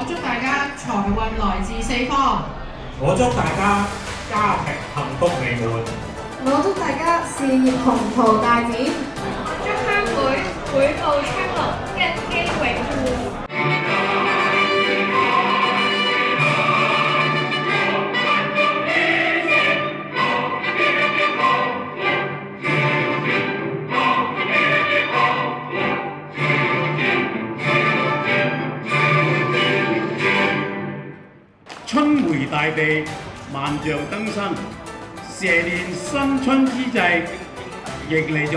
祝大家財運來自四方。我祝大家家庭幸福美滿。我祝大家事業鴻圖大展。祝香會每步青龍，根基永固。春回大地，萬象更新。蛇年新春之際，迎嚟咗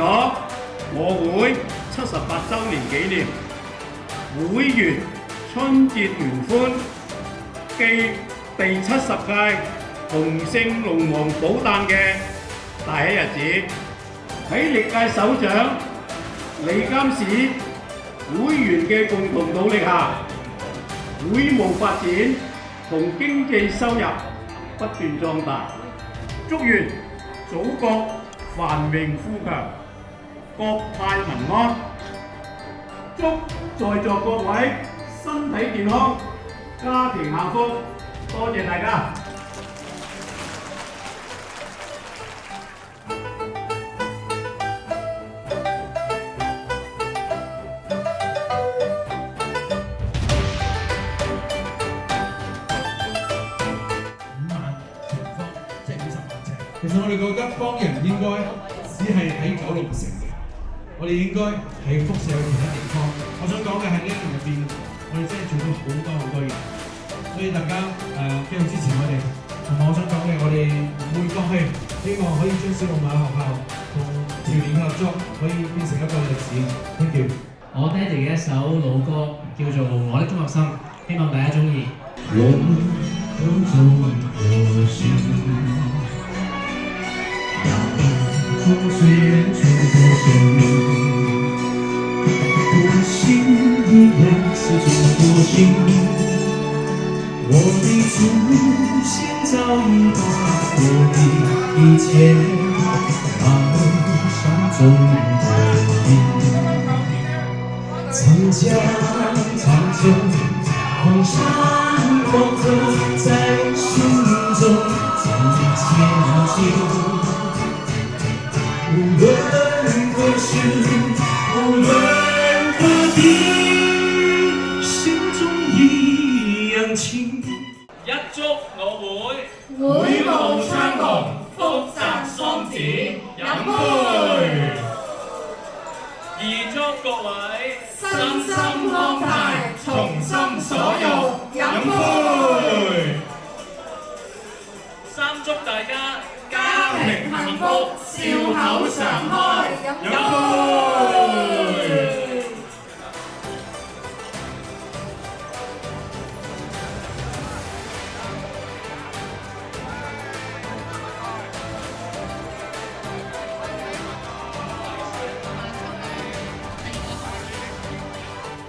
我會78週年紀念，會員春節聯歡，暨第70屆洪聖龍王寶誕嘅大喜日子。喺歷屆首長、理監事、會員嘅共同努力下，會務發展同經濟收入不斷壯大，祝願祖國繁榮富強，國泰民安，祝在座各位身體健康，家庭幸福。多謝大家。其實我哋覺得幫人應該只係喺九龍城嘅，我哋應該喺輻射去其他地方。我想講嘅係呢一年入邊，我哋真係做咗好多嘢，所以大家繼續支持我哋。同埋我想講嘅，我哋唔會放棄，希望可以將小龍馬學校同調年合作，可以變成一個歷史。Thank you。我爹哋嘅一首老歌叫做《我的中學生》，希望大家中意。岁月冲破生命，多心一样始终多心。我的祖先早已把我的一切放上中国印，长江长久，黄山黄河在心中渐渐久。无论何时，无论何地，心中一样情。一祝我會會務相同，福澤桑子，飲杯。二祝各位身心康泰，從心所欲，飲杯。三祝大家家庭幸福，笑口常開，飲杯。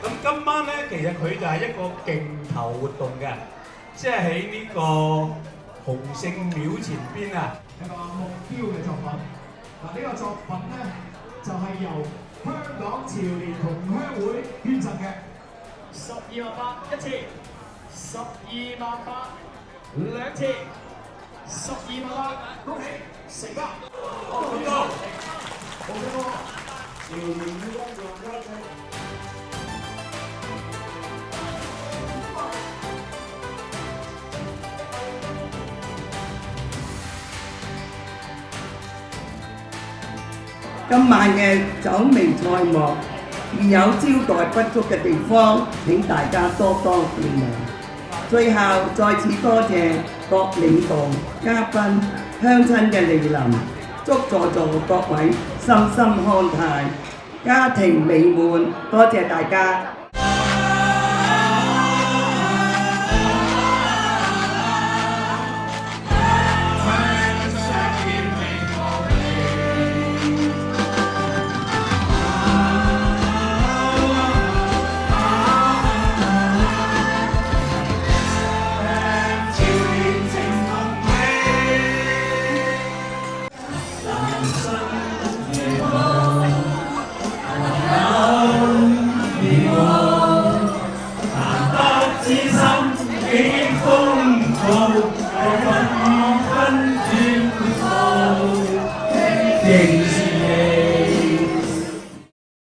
咁今晚咧，其實佢就係一個競投活動嘅，即係喺呢個洪聖廟前邊啊。一個目標嘅作品。嗱，呢個作品咧就係由香港潮年同鄉會編輯嘅。128000一次，128000兩次，128000，恭喜成交！好多，好嘅喎，潮年嘅光亮一齊。今晚嘅酒味菜幕，如有招待不足嘅地方，請大家多多見諒。最後再次多謝各領導、嘉賓、鄉親嘅蒞臨，祝在座各位身心康泰，家庭美滿。多謝大家。